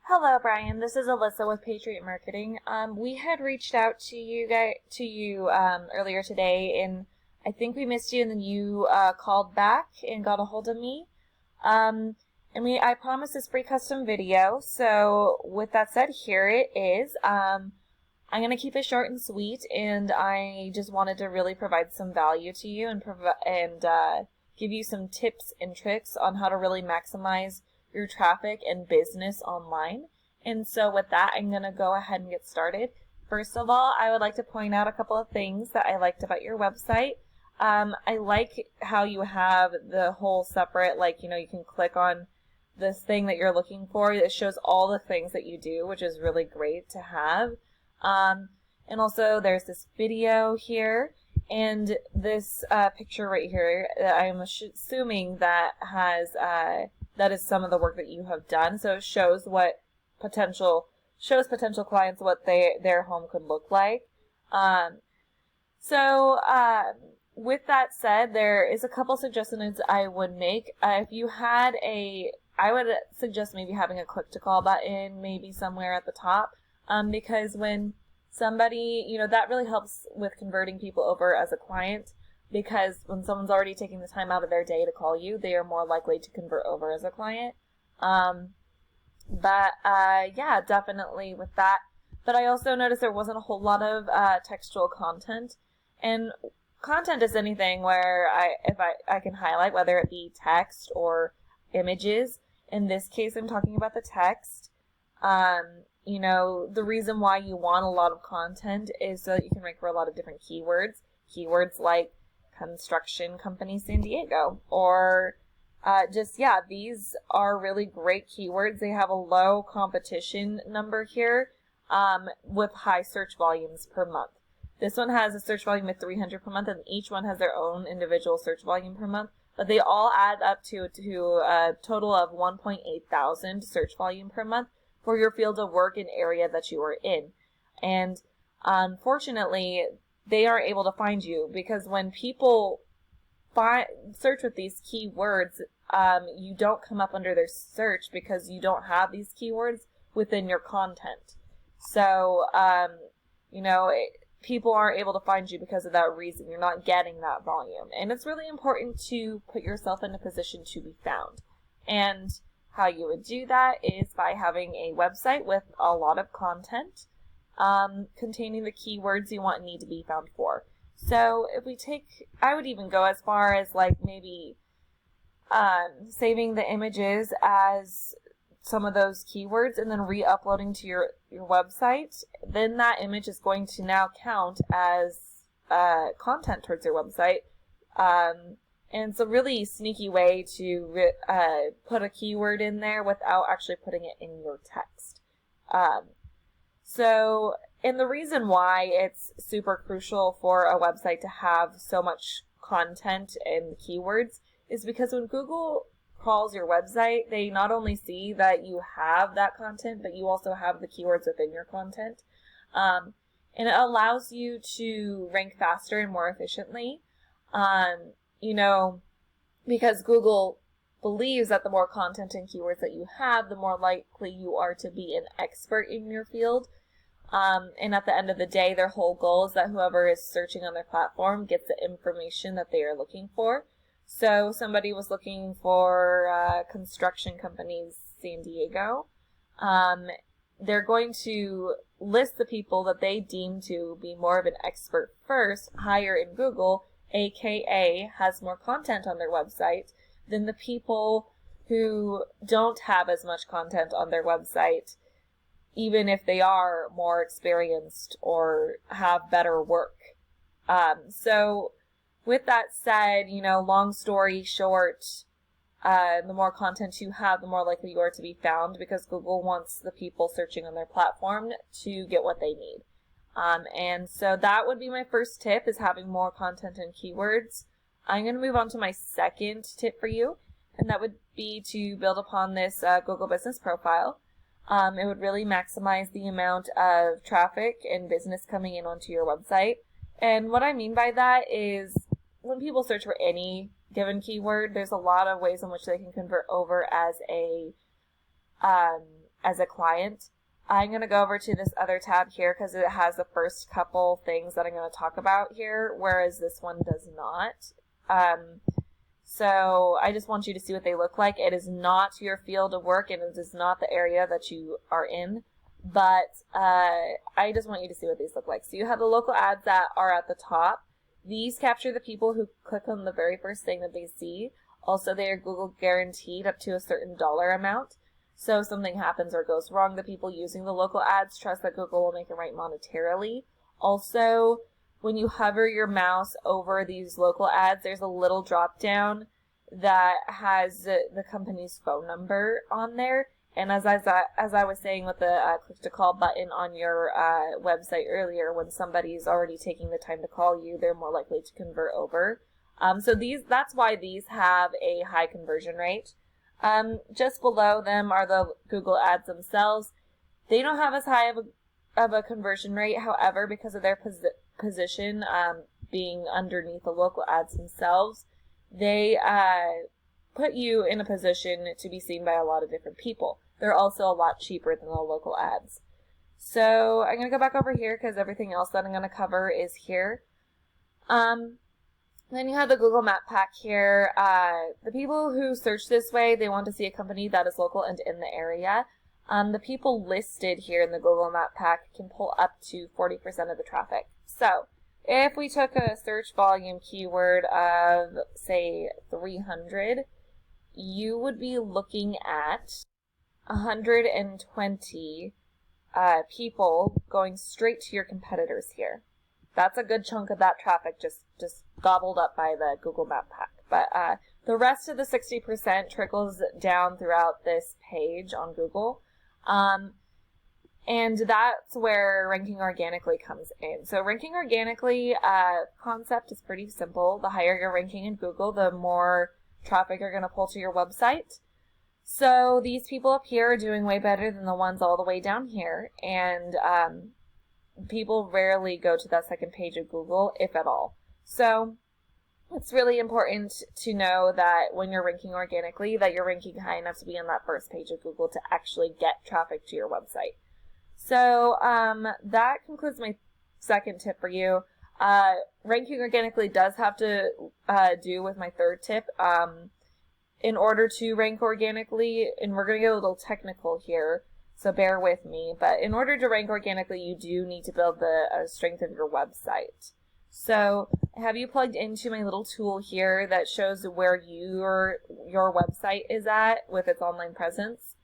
Hello, Brian. This is Alyssa with Patriot Marketing. We had reached out to you earlier today, and I think we missed you, and then you called back and got a hold of me. I promised this free custom video. So with that said, here it is. I'm gonna keep it short and sweet, and I just wanted to really provide some value to you and give you some tips and tricks on how to really maximize your traffic and business online. And so with that, I'm going to go ahead and get started. First of all, I would like to point out a couple of things that I liked about your website. I like how you have the whole separate, you can click on this thing that you're looking for. It shows all the things that you do, which is really great to have. And also there's this video here and this picture right here that I'm assuming that has that is some of the work that you have done. So it shows potential clients what their home could look like. With that said, there is a couple suggestions I would make. I would suggest maybe having a click to call button, maybe somewhere at the top, because when somebody, that really helps with converting people over as a client. Because when someone's already taking the time out of their day to call you, they are more likely to convert over as a client. Yeah, definitely with that. But I also noticed there wasn't a whole lot of textual content. And content is anything where I can highlight, whether it be text or images. In this case, I'm talking about the text. The reason why you want a lot of content is so that you can rank for a lot of different keywords. Keywords like construction company San Diego, or these are really great keywords. They have a low competition number here with high search volumes per month. This one has a search volume of 300 per month, and each one has their own individual search volume per month, but they all add up to a total of 1.8 thousand search volume per month for your field of work and area that you are in. And unfortunately, they aren't able to find you, because when people search with these keywords, you don't come up under their search because you don't have these keywords within your content. So, people aren't able to find you because of that reason. You're not getting that volume. And it's really important to put yourself in a position to be found. And how you would do that is by having a website with a lot of content containing the keywords you want and need to be found for. So I would even go as far as maybe saving the images as some of those keywords and then re-uploading to your website. Then that image is going to now count as content towards your website. And it's a really sneaky way to put a keyword in there without actually putting it in your text. And the reason why it's super crucial for a website to have so much content and keywords is because when Google crawls your website, they not only see that you have that content, but you also have the keywords within your content. And it allows you to rank faster and more efficiently, because Google believes that the more content and keywords that you have, the more likely you are to be an expert in your field. And at the end of the day, their whole goal is that whoever is searching on their platform gets the information that they are looking for. So somebody was looking for construction companies San Diego. They're going to list the people that they deem to be more of an expert first, higher in Google, aka has more content on their website than the people who don't have as much content on their website, even if they are more experienced or have better work. So with that said, long story short, the more content you have, the more likely you are to be found, because Google wants the people searching on their platform to get what they need. And so that would be my first tip, is having more content and keywords. I'm going to move on to my second tip for you, and that would be to build upon this Google business profile. It would really maximize the amount of traffic and business coming in onto your website. And what I mean by that is when people search for any given keyword, there's a lot of ways in which they can convert over as as a client. I'm going to go over to this other tab here because it has the first couple things that I'm going to talk about here, whereas this one does not. So I just want you to see what they look like. It is not your field of work and it is not the area that you are in, but I just want you to see what these look like. So you have the local ads that are at the top. These capture the people who click on the very first thing that they see. Also, they are Google guaranteed up to a certain dollar amount. So if something happens or goes wrong, the people using the local ads trust that Google will make it right monetarily. Also, when you hover your mouse over these local ads, there's a little drop down that has the company's phone number on there. And as I was saying with the click to call button on your website earlier, when somebody's already taking the time to call you, they're more likely to convert over. So that's why these have a high conversion rate. Just below them are the Google ads themselves. They don't have as high of a conversion rate, however, because of their position being underneath the local ads themselves, they put you in a position to be seen by a lot of different people. They're also a lot cheaper than the local ads. So I'm going to go back over here because everything else that I'm going to cover is here. Then you have the Google Map Pack here. The people who search this way, they want to see a company that is local and in the area. The people listed here in the Google Map Pack can pull up to 40% of the traffic. So if we took a search volume keyword of, say, 300, you would be looking at 120 people going straight to your competitors here. That's a good chunk of that traffic just gobbled up by the Google Map Pack. But the rest of the 60% trickles down throughout this page on Google. And that's where ranking organically comes in. So ranking organically concept is pretty simple. The higher your ranking in Google, the more traffic you're going to pull to your website. So these people up here are doing way better than the ones all the way down here. And people rarely go to that second page of Google, if at all. So it's really important to know that when you're ranking organically, that you're ranking high enough to be on that first page of Google to actually get traffic to your website. So that concludes my second tip for you. Ranking organically does have to do with my third tip. In order to rank organically, and we're going to get a little technical here, so bear with me, but in order to rank organically, you do need to build the strength of your website. So I have you plugged into my little tool here that shows where your website is at with its online presence.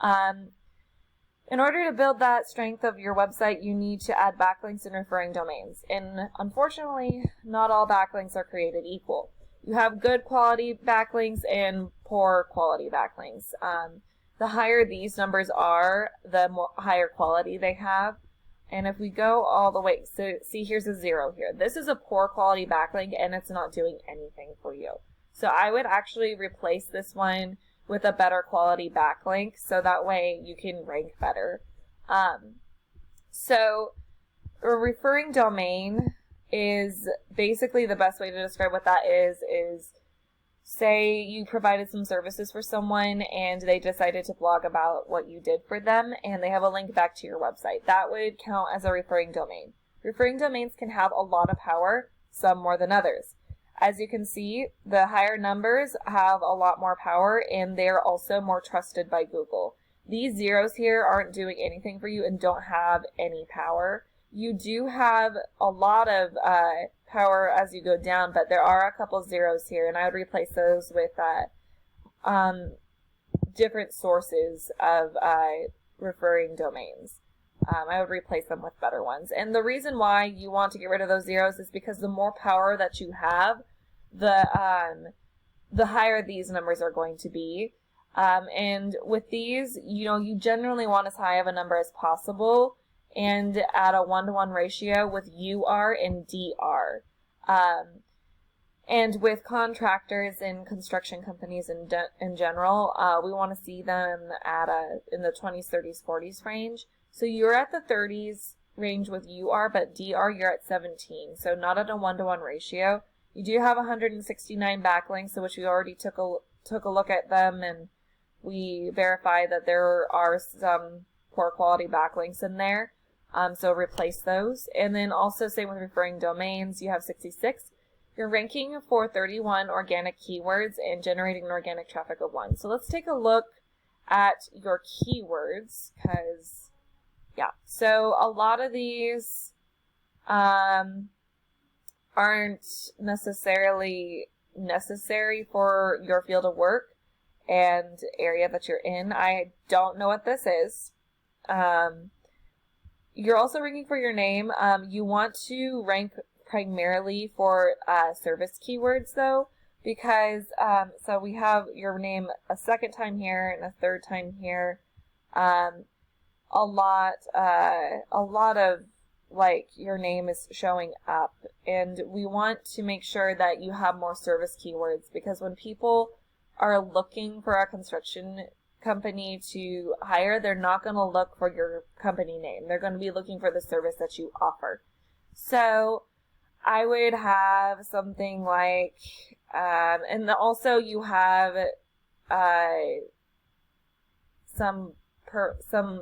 In order to build that strength of your website, you need to add backlinks and referring domains. And unfortunately, not all backlinks are created equal. You have good quality backlinks and poor quality backlinks. The higher these numbers are, the higher quality they have. And if we go all the way, so see, here's a 0 here. This is a poor quality backlink and it's not doing anything for you. So I would actually replace this one with a better quality backlink so that way you can rank better. So a referring domain is basically the best way to describe what that is say you provided some services for someone and they decided to blog about what you did for them and they have a link back to your website. That would count as a referring domain. Referring domains can have a lot of power, some more than others. As you can see, the higher numbers have a lot more power and they're also more trusted by Google. These zeros here aren't doing anything for you and don't have any power. You do have a lot of power as you go down, but there are a couple zeros here, and I would replace those with different sources of referring domains. I would replace them with better ones. And the reason why you want to get rid of those zeros is because the more power that you have, the higher these numbers are going to be. And with these, you generally want as high of a number as possible, and at a 1-to-1 ratio with UR and DR. And with contractors and construction companies in general, we want to see them at in the 20s, 30s, 40s range. So you're at the 30s range with UR, but DR you're at 17. So not at a 1-to-1 ratio. You do have 169 backlinks, so which we already took a look at them, and we verify that there are some poor quality backlinks in there. So replace those. And then also same with referring domains, you have 66. You're ranking for 31 organic keywords and generating an organic traffic of 1. So let's take a look at your keywords, because, yeah. So a lot of these aren't necessarily necessary for your field of work and area that you're in. I don't know what this is. You're also ranking for your name. You want to rank primarily for service keywords though, because so we have your name a second time here and a third time here. A lot of like your name is showing up, and we want to make sure that you have more service keywords, because when people are looking for a construction company to hire, they're not going to look for your company name. They're going to be looking for the service that you offer. So I would have something like, and also you have some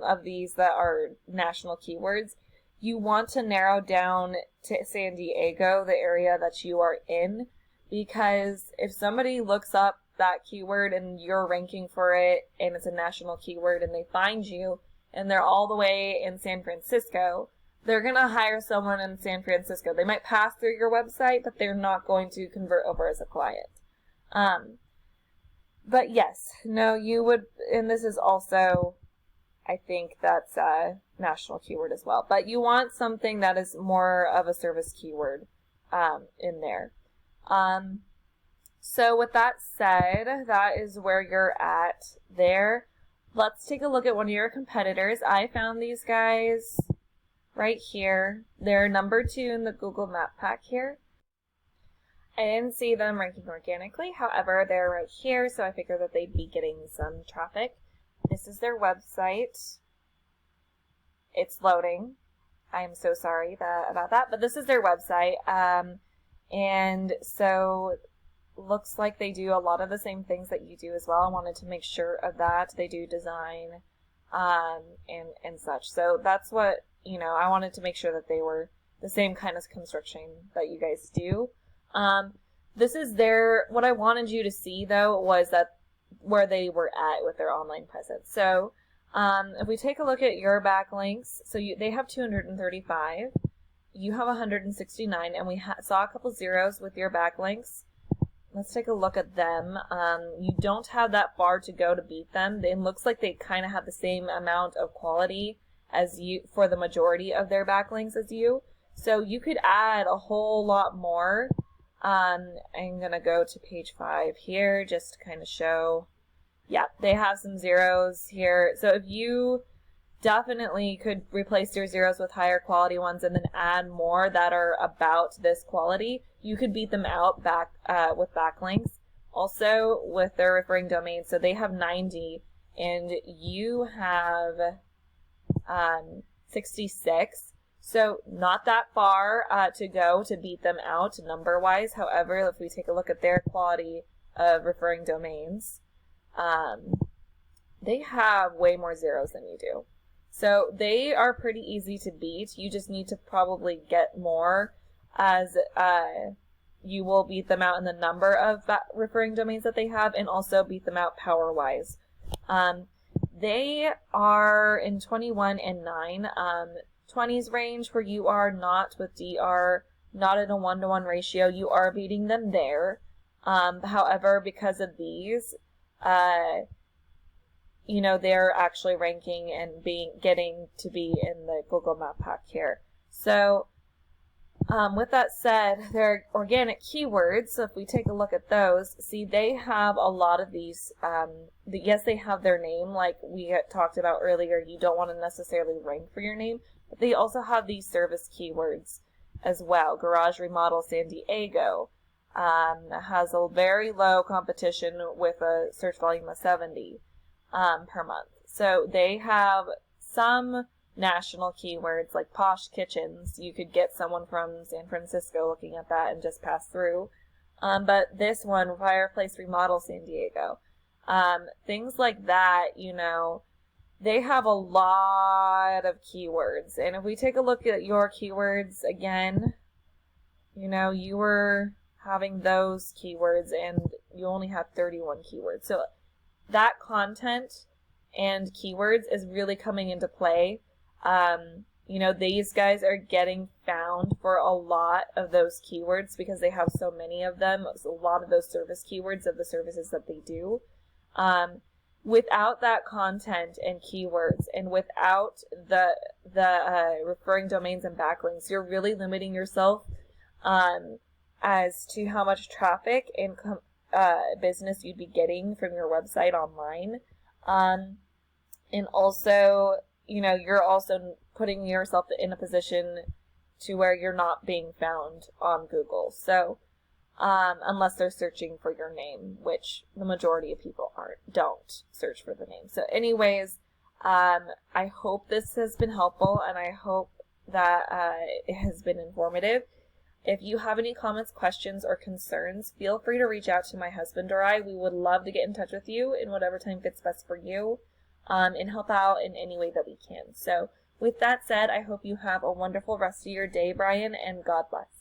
of these that are national keywords. You want to narrow down to San Diego, the area that you are in, because if somebody looks up that keyword and you're ranking for it and it's a national keyword and they find you and they're all the way in San Francisco, they're going to hire someone in San Francisco. They might pass through your website, but they're not going to convert over as a client. But yes, no, you would, and this is also, I think that's a national keyword as well. But you want something that is more of a service keyword in there. So with that said, that is where you're at there. Let's take a look at one of your competitors. I found these guys right here. They're number 2 in the Google Map Pack here. I didn't see them ranking organically. However, they're right here, so I figured that they'd be getting some traffic. This is their website. It's loading. I'm so sorry about that, but this is their website. And so looks like they do a lot of the same things that you do as well. I wanted to make sure of that. They do design and such. So that's what, I wanted to make sure that they were the same kind of construction that you guys do. This is what I wanted you to see though was that where they were at with their online presence. So if we take a look at your backlinks, so they have 235, you have 169, and we saw a couple zeros with your backlinks. Let's take a look at them. You don't have that far to go to beat them. It looks like they kind of have the same amount of quality as you for the majority of their backlinks as you. So you could add a whole lot more. I'm going to go to page 5 here just to kind of show. Yeah, they have some zeros here. So if you definitely could replace your zeros with higher quality ones and then add more that are about this quality, you could beat them out with backlinks. Also with their referring domains, so they have 90 and you have 66. So not that far to go to beat them out number-wise. However, if we take a look at their quality of referring domains, they have way more zeros than you do. So they are pretty easy to beat. You just need to probably get more, as you will beat them out in the number of referring domains that they have, and also beat them out power-wise. They are in 21 and 9. 20s range where you are not with DR, not in a 1-to-1 ratio. You are beating them there. However, because of these, they're actually ranking and getting to be in the Google Map Pack here. So with that said, they're organic keywords. So if we take a look at those, see they have a lot of these. Yes, they have their name like we had talked about earlier. You don't want to necessarily rank for your name, but they also have these service keywords as well. Garage remodel San Diego has a very low competition with a search volume of 70 per month. So they have some national keywords like posh kitchens. You could get someone from San Francisco looking at that and just pass through. But this one, fireplace remodel San Diego. things like that, they have a lot of keywords. And if we take a look at your keywords again, you were having those keywords and you only have 31 keywords. So that content and keywords is really coming into play. These guys are getting found for a lot of those keywords because they have so many of them. So a lot of those service keywords of the services that they do. Without that content and keywords and without the referring domains and backlinks, you're really limiting yourself as to how much traffic and business you'd be getting from your website online. And also, you're also putting yourself in a position to where you're not being found on Google. So, unless they're searching for your name, which the majority of people don't search for the name. So anyways, I hope this has been helpful, and I hope that it has been informative. If you have any comments, questions, or concerns, feel free to reach out to my husband or I. We would love to get in touch with you in whatever time fits best for you, and help out in any way that we can. So with that said, I hope you have a wonderful rest of your day, Brian, and God bless.